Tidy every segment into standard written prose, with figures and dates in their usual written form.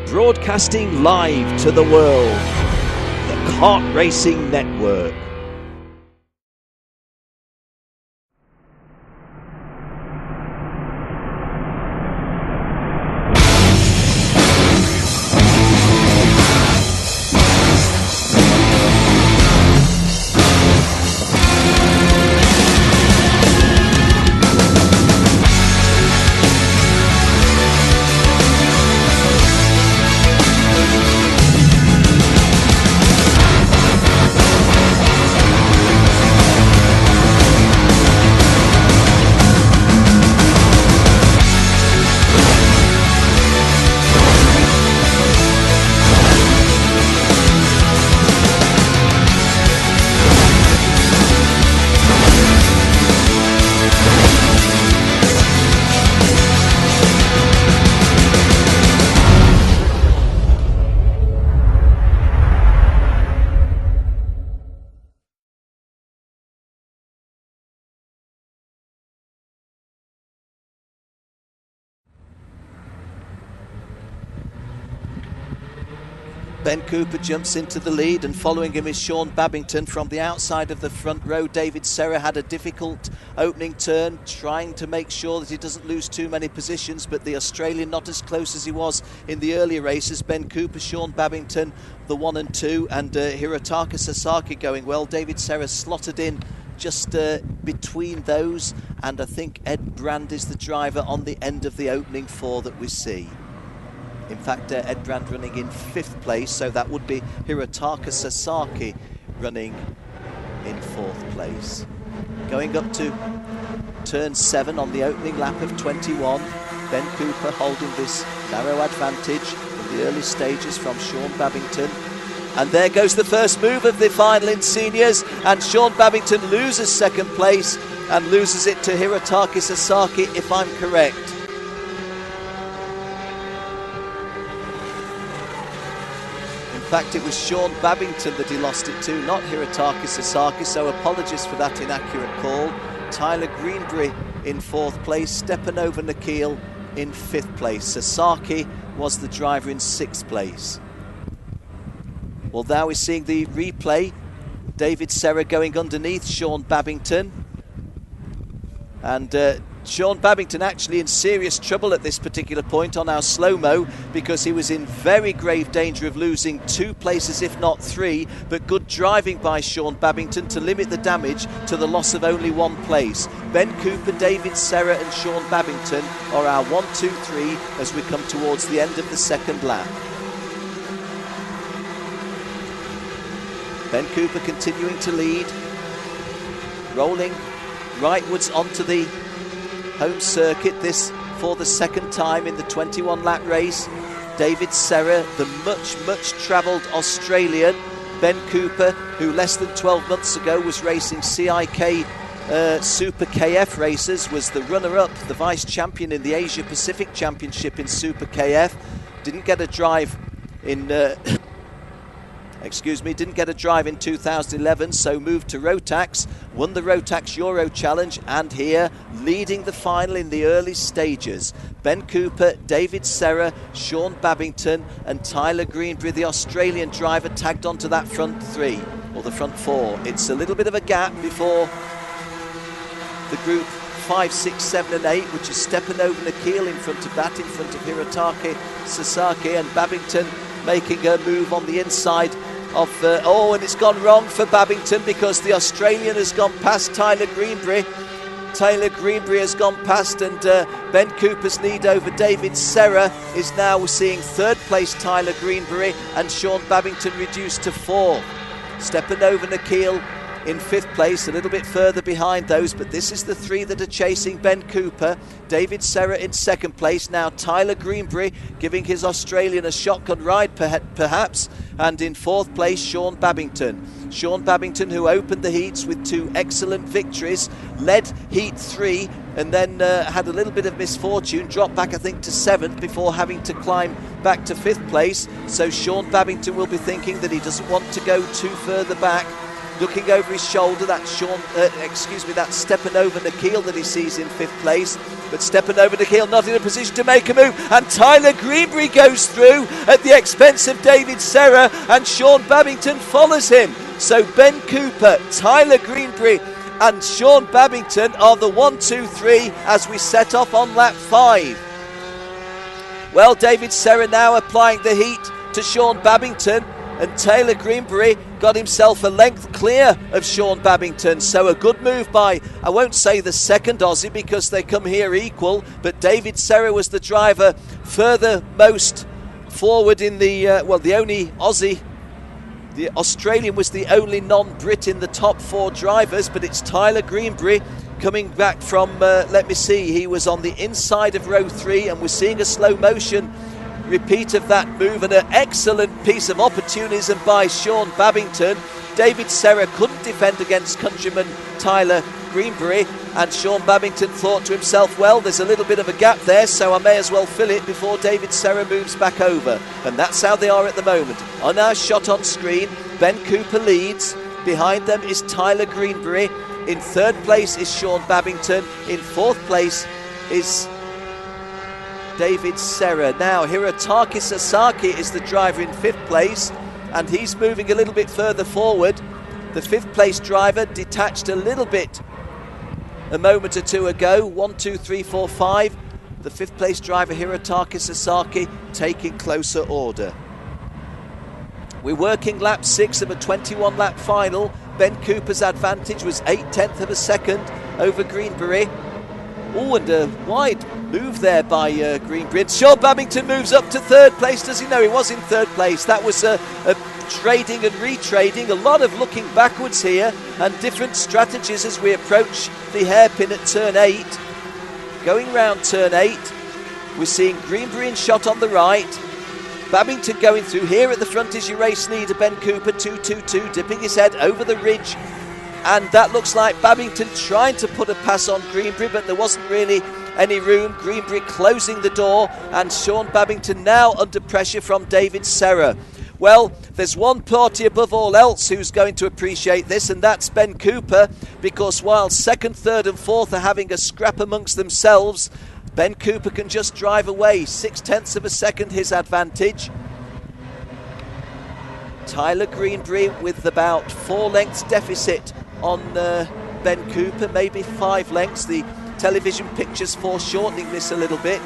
Broadcasting live to the world, the Kart Racing Network. Ben Cooper jumps into the lead, and following him is Sean Babington from the outside of the front row. David Serra had a difficult opening turn, trying to make sure that he doesn't lose too many positions, but the Australian not as close as he was in the earlier races. Ben Cooper, Sean Babington, the 1 and 2, and Hirotaka Sasaki going well. David Serra slotted in just between those, and I think Ed Brand is the driver on the end of the opening 4 that we see. In fact, Ed Brand running in 5th place, so that would be Hirotaka Sasaki running in 4th place. Going up to turn 7 on the opening lap of 21, Ben Cooper holding this narrow advantage in the early stages from Sean Babington. And there goes the first move of the final in seniors, and Sean Babington loses 2nd place and loses it to Hirotaka Sasaki, if I'm correct. In fact, it was Sean Babington that he lost it to, not Hirotaka Sasaki, so apologies for that inaccurate call. Tyler Greenbury in 4th place, Stepanova Nikhil in 5th place. Sasaki was the driver in 6th place. Well, now we're seeing the replay. David Serra going underneath Sean Babington. And Sean Babington actually in serious trouble at this particular point on our slow-mo, because he was in very grave danger of losing 2 places, if not 3, but good driving by Sean Babington to limit the damage to the loss of only 1 place. Ben Cooper, David Serra and Sean Babington are our 1, 2, 3 as we come towards the end of the 2nd lap. Ben Cooper continuing to lead, rolling rightwards onto the home circuit, this for the 2nd time in the 21 lap race. David Serra, the much travelled Australian. Ben Cooper, who less than 12 months ago was racing CIK Super KF races, was the runner-up, the vice champion in the Asia Pacific Championship in Super KF. Didn't get a drive in didn't get a drive in 2011, so moved to Rotax, won the Rotax Euro Challenge, and here leading the final in the early stages. Ben Cooper, David Serra, Sean Babington and Tyler Greenbury, the Australian driver, tagged onto that front 3, or the front 4. It's a little bit of a gap before the group 5, 6, 7 and 8, which is Stepanova Nikhil in front of that, in front of Hirotaka Sasaki, and Babington making a move on the inside of and it's gone wrong for Babington, because the Australian has gone past Tyler Greenbury. Tyler Greenbury has gone past, and Ben Cooper's lead over David Serra is now seeing 3rd place Tyler Greenbury and Sean Babington reduced to 4th. Stepanova Nikhil in 5th place, a little bit further behind those, but this is the 3 that are chasing Ben Cooper. David Serra in 2nd place, now Tyler Greenbury giving his Australian a shotgun ride perhaps, and in 4th place Sean Babington. Sean Babington, who opened the heats with 2 excellent victories, led heat 3 and then had a little bit of misfortune, dropped back I think to 7th before having to climb back to 5th place. So Sean Babington will be thinking that he doesn't want to go too further back. Looking over his shoulder, that Stepanova Nikhil that he sees in 5th place. but stepping over the heel, not in a position to make a move, and Tyler Greenbury goes through at the expense of David Serra, and Sean Babington follows him. So Ben Cooper, Tyler Greenbury and Sean Babington are the 1, 2, 3 as we set off on lap 5. Well, David Serra now applying the heat to Sean Babington, and Taylor Greenbury got himself a length clear of Sean Babington. So a good move by, I won't say the second Aussie because they come here equal, but David Serra was the driver furthermost forward in the, the only Aussie. The Australian was the only non-Brit in the top 4 drivers, but it's Tyler Greenbury coming back from, let me see, he was on the inside of row 3, and we're seeing a slow motion repeat of that move, and an excellent piece of opportunism by Sean Babington. David Serra couldn't defend against countryman Tyler Greenbury, and Sean Babington thought to himself, well, there's a little bit of a gap there, so I may as well fill it before David Serra moves back over. And that's how they are at the moment. On our shot on screen, Ben Cooper leads. Behind them is Tyler Greenbury. In 3rd place is Sean Babington. In 4th place is David Serra. Now, Hirotaki Sasaki is the driver in 5th place, and he's moving a little bit further forward. The 5th place driver detached a little bit a moment or two ago. 1, 2, 3, 4, 5. The 5th place driver Hirotaki Sasaki taking closer order. We're working lap 6 of a 21 lap final. Ben Cooper's advantage was 8/10 of a second over Greenbury. Oh, and a wide move there by Greenbury. And Sean Babington moves up to 3rd place. Does he know he was in 3rd place? That was a trading and retrading, a lot of looking backwards here, and different strategies as we approach the hairpin at turn 8. Going round turn 8, we're seeing Greenbury in shot on the right, Babington going through. Here at the front is your race leader Ben Cooper, 2-2-2, dipping his head over the ridge, and that looks like Babington trying to put a pass on Greenbury, but there wasn't really any room. Greenbury closing the door, and Sean Babington now under pressure from David Serra. Well, there's one party above all else who's going to appreciate this, and that's Ben Cooper, because while 2nd, 3rd and 4th are having a scrap amongst themselves, Ben Cooper can just drive away. 6/10 of a second his advantage. Tyler Greenbury with about 4 lengths deficit on Ben Cooper, maybe 5 lengths. The television pictures foreshortening this a little bit.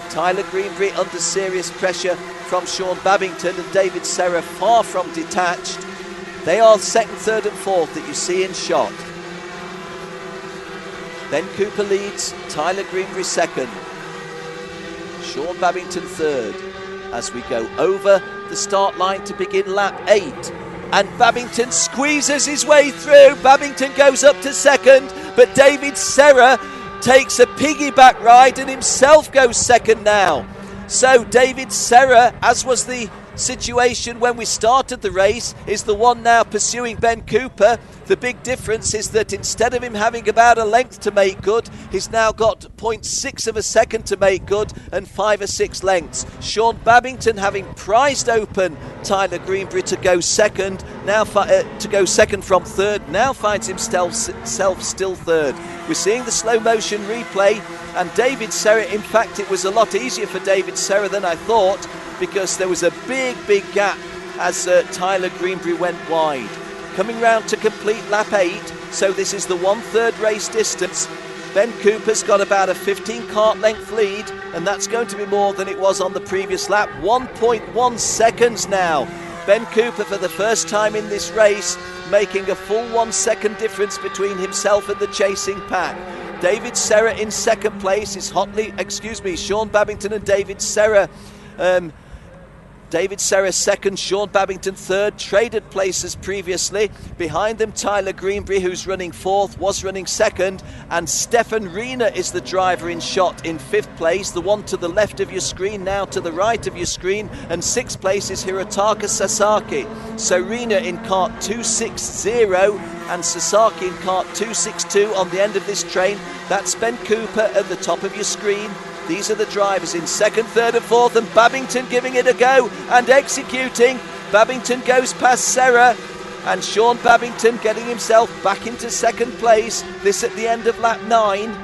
Tyler Greenbury under serious pressure from Sean Babington, and David Serra far from detached. They are 2nd, 3rd and 4th that you see in shot. Ben Cooper leads, Tyler Greenbury 2nd, Sean Babington 3rd, as we go over the start line to begin lap 8. And Babington squeezes his way through. Babington goes up to 2nd, but David Serra takes a piggyback ride and himself goes 2nd now. So David Serra, as was the situation when we started the race, is the one now pursuing Ben Cooper. The big difference is that instead of him having about a length to make good, he's now got 0.6 of a second to make good and 5 or 6 lengths. Sean Babington, having prized open Tyler Greenbury to go 2nd, now to go 2nd from 3rd, now finds himself still 3rd. We're seeing the slow motion replay, and David Serra, in fact it was a lot easier for David Serra than I thought, because there was a big gap as Tyler Greenbury went wide. Coming round to complete lap 8, so this is the 1/3 race distance. Ben Cooper's got about a 15 kart length lead, and that's going to be more than it was on the previous lap. 1.1 seconds now. Ben Cooper, for the first time in this race, making a full 1 second difference between himself and the chasing pack. David Serra in 2nd place is Sean Babington and David Serra. David Serra 2nd, Sean Babington 3rd, traded places previously. Behind them, Tyler Greenbury, who's running 4th, was running 2nd, and Stefan Riener is the driver in shot in 5th place, the one to the left of your screen, now to the right of your screen, and 6th place is Hirotaki Sasaki. So Riener in kart 260 and Sasaki in kart 262 on the end of this train. That's Ben Cooper at the top of your screen. These are the drivers in 2nd, 3rd and 4th, and Babington giving it a go and executing. Babington goes past Serra, and Sean Babington getting himself back into 2nd place. This at the end of lap 9.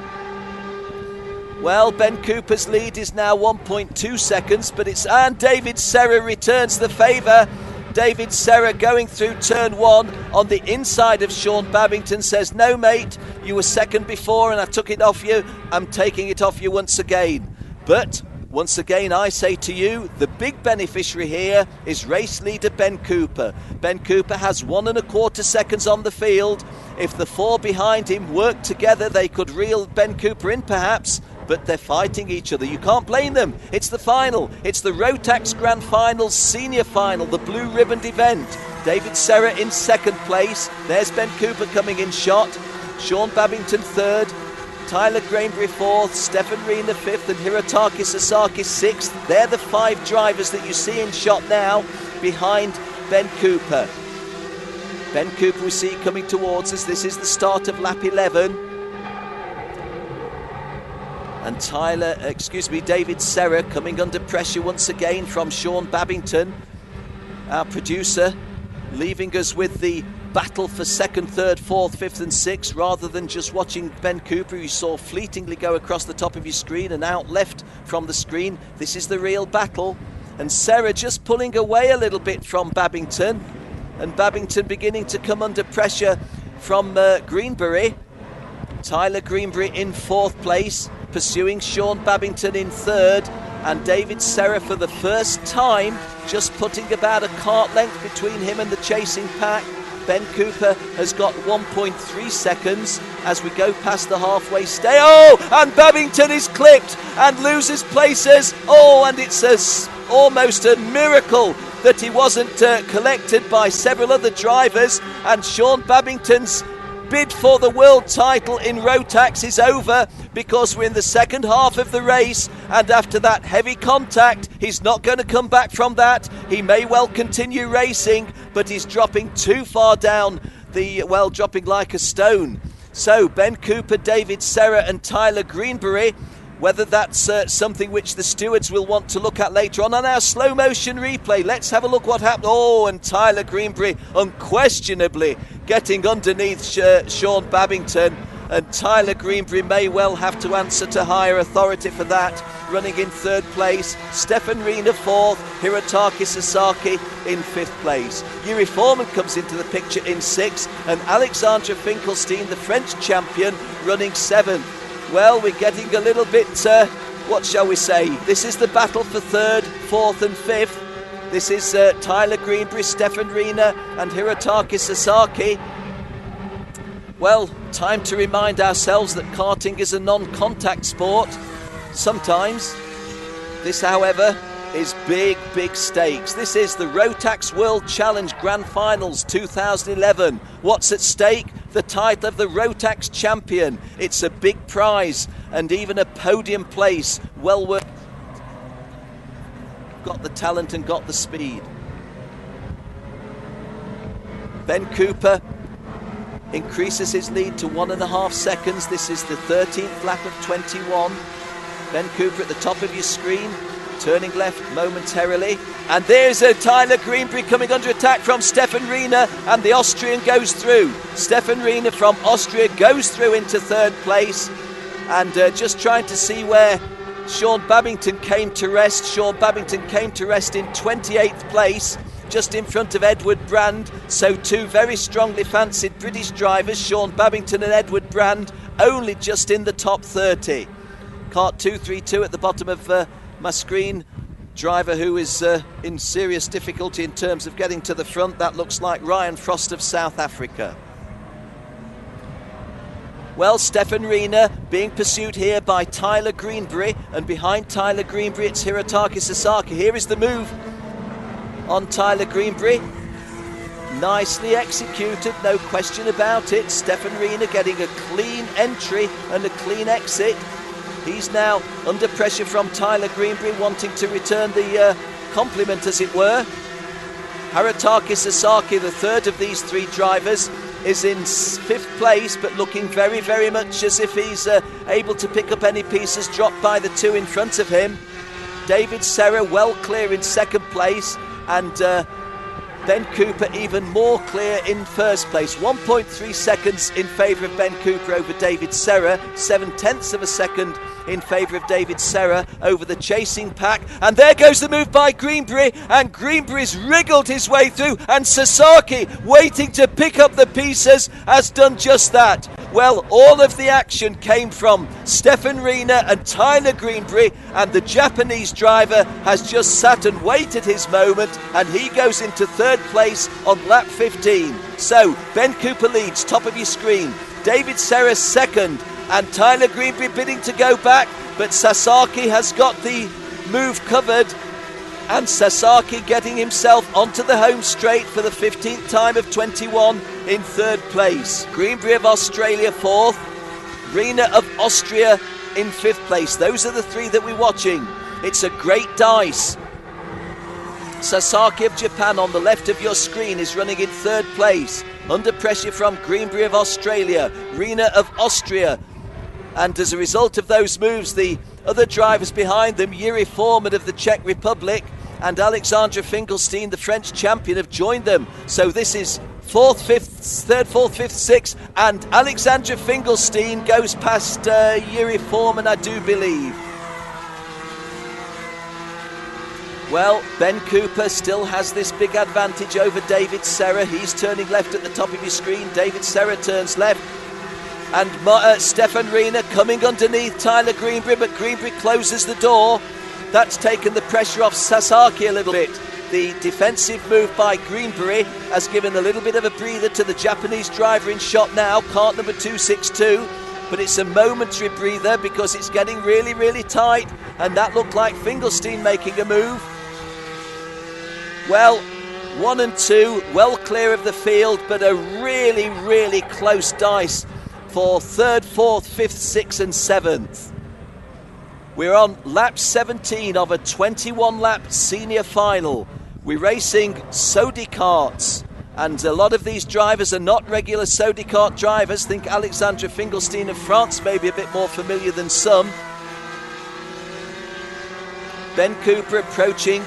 Well, Ben Cooper's lead is now 1.2 seconds, but and David Serra returns the favour. David Serra going through turn 1 on the inside of Sean Babington, says, no mate, you were second before and I took it off you. I'm taking it off you once again. But once again, I say to you, the big beneficiary here is race leader Ben Cooper. Ben Cooper has 1.25 seconds on the field. If the 4 behind him work together, they could reel Ben Cooper in perhaps, but they're fighting each other. You can't blame them. It's the final. It's the Rotax Grand Finals Senior Final, the blue ribboned event. David Serra in second place. There's Ben Cooper coming in shot. Sean Babington third. Tyler Grainbury fourth. Stefan Rina fifth. And Hirotaki Sasaki sixth. They're the 5 drivers that you see in shot now behind Ben Cooper. Ben Cooper we see coming towards us. This is the start of lap 11. And David Serra coming under pressure once again from Sean Babington, our producer, leaving us with the battle for second, third, fourth, fifth and sixth, rather than just watching Ben Cooper, who you saw fleetingly go across the top of your screen and out left from the screen. This is the real battle. And Serra just pulling away a little bit from Babington, and Babington beginning to come under pressure from Greenbury. Tyler Greenbury in 4th place, pursuing Sean Babington in 3rd, and David Serra for the first time just putting about a kart length between him and the chasing pack. Ben Cooper has got 1.3 seconds as we go past the halfway stage. Oh, and Babington is clipped and loses places. Oh, and it's almost a miracle that he wasn't collected by several other drivers, and Sean Babington's bid for the world title in Rotax is over, because we're in the second half of the race, and after that heavy contact, he's not going to come back from that. He may well continue racing, but he's dropping too far down dropping like a stone. So Ben Cooper, David Serra and Tyler Greenbury, whether that's something which the stewards will want to look at later on our slow motion replay. Let's have a look what happened. Oh, and Tyler Greenbury unquestionably getting underneath Sean Babington, and Tyler Greenbury may well have to answer to higher authority for that. Running in 3rd place, Stefan Rina 4th, Hirotaki Sasaki in 5th place. Yuri Foreman comes into the picture in 6th, and Alexandre Finkelstein, the French champion, running 7th. Well, we're getting a little bit, what shall we say? This is the battle for 3rd, 4th and 5th. This is Tyler Greenbury, Stefan Rina and Hirotaki Sasaki. Well, time to remind ourselves that karting is a non-contact sport. Sometimes. This, however, is big, big stakes. This is the Rotax World Challenge Grand Finals 2011. What's at stake? The title of the Rotax champion. It's a big prize and even a podium place. Well worth. Got the talent and got the speed. Ben Cooper increases his lead to 1.5 seconds. This is the 13th lap of 21. Ben Cooper at the top of your screen, turning left momentarily. And there's Tyler Greenbury coming under attack from Stefan Rina, and the Austrian goes through. Stefan Rina from Austria goes through into 3rd place, and just trying to see where Sean Babington came to rest. Sean Babington came to rest in 28th place, just in front of Edward Brand. So 2 very strongly fancied British drivers, Sean Babington and Edward Brand, only just in the top 30. Kart 232 at the bottom of my screen. Driver who is in serious difficulty in terms of getting to the front. That looks like Ryan Frost of South Africa. Well, Stefan Rina being pursued here by Tyler Greenbury, and behind Tyler Greenbury it's Hirotaki Sasaki. Here is the move on Tyler Greenbury. Nicely executed, no question about it. Stefan Rina getting a clean entry and a clean exit. He's now under pressure from Tyler Greenbury, wanting to return the compliment, as it were. Hirotaki Sasaki, the 3rd of these 3 drivers, is in 5th place, but looking very, very much as if he's able to pick up any pieces dropped by the 2 in front of him. David Serra well clear in 2nd place, and Ben Cooper even more clear in 1st place. 1.3 seconds in favour of Ben Cooper over David Serra, 0.7 of a second in favour of David Serra over the chasing pack. And there goes the move by Greenbury, and Greenbury's wriggled his way through, and Sasaki, waiting to pick up the pieces, has done just that. Well, all of the action came from Stefan Riener and Tyler Greenbury, and the Japanese driver has just sat and waited his moment, and he goes into third place on lap 15. So Ben Cooper leads, top of your screen. David Serra second, and Tyler Greenbury bidding to go back, but Sasaki has got the move covered, and Sasaki getting himself onto the home straight for the 15th time of 21 in third place. Greenbury of Australia fourth, Riener of Austria in fifth place. Those are the three that we're watching. It's a great dice. Sasaki of Japan on the left of your screen is running in third place, under pressure from Greenbury of Australia, Riener of Austria, and as a result of those moves, the other drivers behind them, Yuri Foreman of the Czech Republic and Alexandre Finkelstein, the French champion, have joined them. So this is third, fourth, fifth, sixth, and Alexandre Finkelstein goes past Yuri Foreman, I do believe. Well, Ben Cooper still has this big advantage over David Serra. He's turning left at the top of your screen. David Serra turns left. And Stefan Riener coming underneath Tyler Greenbury, but Greenbury closes the door. That's taken the pressure off Sasaki a little bit. The defensive move by Greenbury has given a little bit of a breather to the Japanese driver in shot now, Kart number 262. But it's a momentary breather because it's getting really, really tight. And that looked like Finkelstein making a move. Well, 1 and 2, well clear of the field, but a really, really close dice for third, fourth, fifth, sixth and seventh. We're on lap 17 of a 21-lap senior final. We're racing Sodi karts, and a lot of these drivers are not regular Sodi kart drivers. Think Alexandre Finkelstein of France may be a bit more familiar than some. Ben Cooper approaching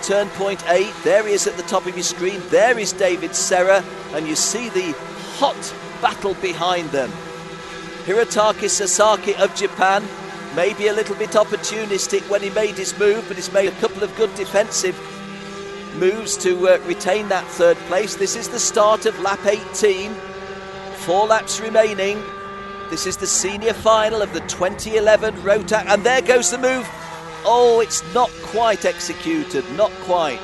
turn point 8. There he is at the top of your screen. There is David Serra, and you see the hot battle behind them. Hirotaki Sasaki of Japan, maybe a little bit opportunistic when he made his move, but he's made a couple of good defensive moves to retain that third place. This is the start of lap 18, 4 laps remaining. This is the senior final of the 2011 Rotax, and there goes the move. Oh, it's not quite executed, not quite.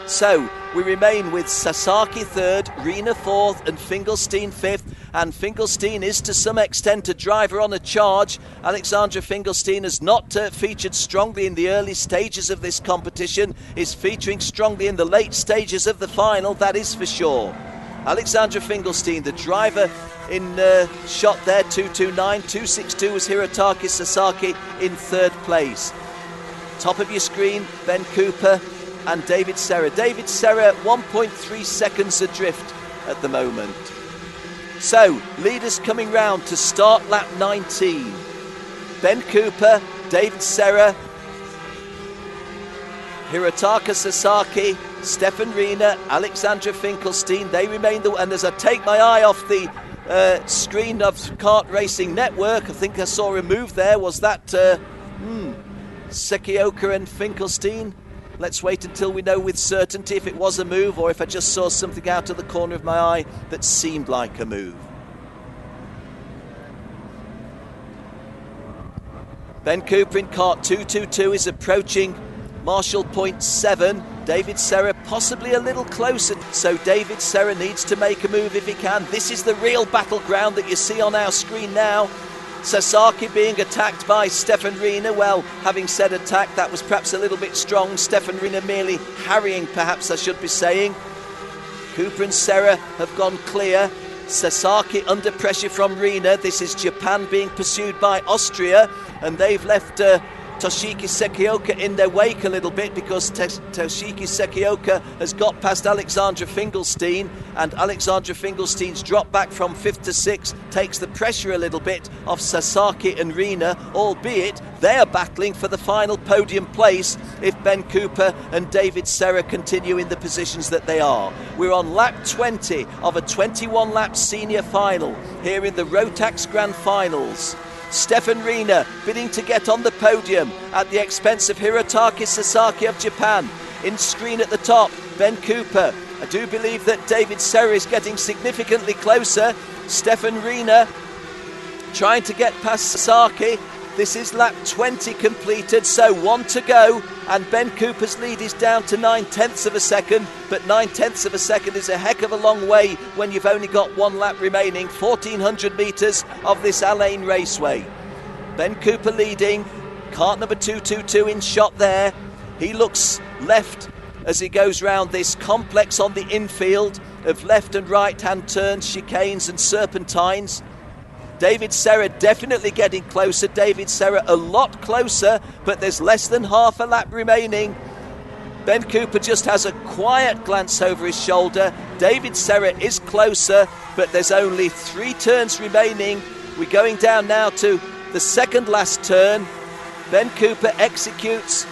So we remain with Sasaki third, Riener fourth and Finkelstein fifth. And Finkelstein is to some extent a driver on a charge. Alexandre Finkelstein has not featured strongly in the early stages of this competition, is featuring strongly in the late stages of the final, that is for sure. Alexandre Finkelstein, the driver in shot there, 229, 262 was Hirotaki Sasaki in third place. Top of your screen, Ben Cooper and David Serra. David Serra 1.3 seconds adrift at the moment. So, leaders coming round to start lap 19. Ben Cooper, David Serra, Hirotaki Sasaki, Stefan Riener, Alexandre Finkelstein. They remain the... And as I take my eye off the screen of Kart Racing Network, I think I saw a move there. Was that Sekioka and Finkelstein? Let's wait until we know with certainty if it was a move or if I just saw something out of the corner of my eye that seemed like a move. Ben Cooper in Kart 222 is approaching Marshall Point 7. David Serra possibly a little closer. So David Serra needs to make a move if he can. This is the real battleground that you see on our screen now. Sasaki being attacked by Stefan Riener. Well, having said attack, that was perhaps a little bit strong. Stefan Riener merely harrying, perhaps I should be saying. Cooper and Serra have gone clear. Sasaki under pressure from Riener. This is Japan being pursued by Austria, and they've left Toshiki Sekioka in their wake a little bit because Toshiki Sekioka has got past Alexandre Finkelstein, and Alexandre Finkelstein's drop back from 5th to 6th takes the pressure a little bit off Sasaki and Riener, albeit they are battling for the final podium place if Ben Cooper and David Serra continue in the positions that they are. We're on lap 20 of a 21-lap senior final here in the Rotax Grand Finals. Stefan Rina bidding to get on the podium at the expense of Hirotaki Sasaki of Japan. In screen at the top, Ben Cooper. I do believe that David Serra is getting significantly closer. Stefan Rina trying to get past Sasaki. This is lap 20 completed, so 1 to go, and Ben Cooper's lead is down to 9/10 of a second, but 9/10 of a second is a heck of a long way when you've only got 1 lap remaining, 1400 metres of this Allain Raceway. Ben Cooper leading, kart number 222 in shot there. He looks left as he goes round this complex on the infield of left and right hand turns, chicanes and serpentines. David Serra definitely getting closer. David Serra a lot closer, but there's less than half a lap remaining. Ben Cooper just has a quiet glance over his shoulder. David Serra is closer, but there's only 3 turns remaining. We're going down now to the second last turn. Ben Cooper executes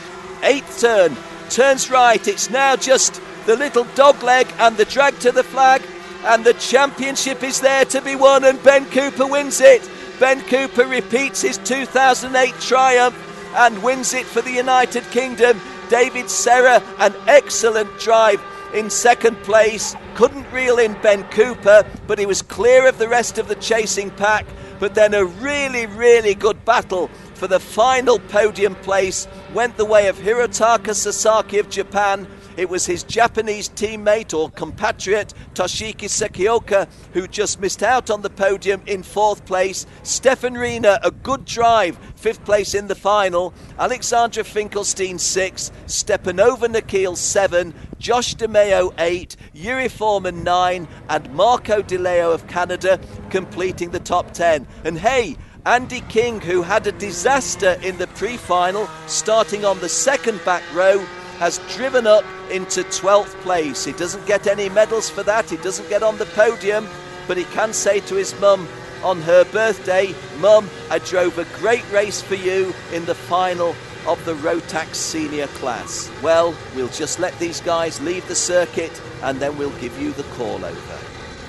8th turn, turns right. It's now just the little dog leg and the drag to the flag. And the championship is there to be won, and Ben Cooper wins it. Ben Cooper repeats his 2008 triumph and wins it for the United Kingdom. David Serra, an excellent drive in second place. Couldn't reel in Ben Cooper, but he was clear of the rest of the chasing pack. But then a really, really good battle for the final podium place went the way of Hirotaka Sasaki of Japan. It was his Japanese teammate or compatriot Toshiki Sekioka who just missed out on the podium in 4th place. Stefan Rina, a good drive, 5th place in the final. Alexandra Finkelstein 6, Stepanova Nikhil 7, Josh DeMeo 8, Yuri Foreman 9, and Marco Di Leo of Canada completing the top 10. And hey, Andy King, who had a disaster in the pre-final, starting on the second back row, has driven up into 12th place. He doesn't get any medals for that. He doesn't get on the podium, but he can say to his mum on her birthday, "Mum, I drove a great race for you in the final of the Rotax senior class." Well, we'll just let these guys leave the circuit and then we'll give you the call over.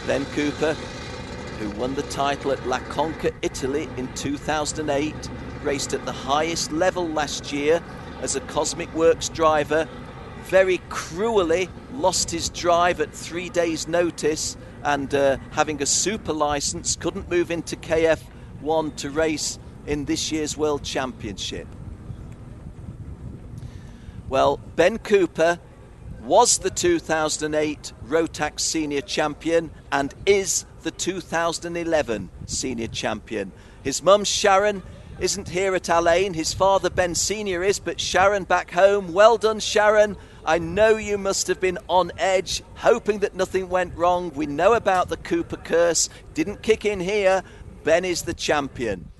Ben Cooper, who won the title at La Conca, Italy in 2008, raced at the highest level last year as a Cosmic Works driver, very cruelly lost his drive at 3 days' notice, and having a super license, couldn't move into KF1 to race in this year's World Championship. Well, Ben Cooper was the 2008 Rotax Senior Champion and is the 2011 Senior Champion. His mum Sharon isn't here at Allain. His father Ben Senior is, but Sharon back home. Well done, Sharon. I know you must have been on edge, hoping that nothing went wrong. We know about the Cooper curse. Didn't kick in here. Ben is the champion.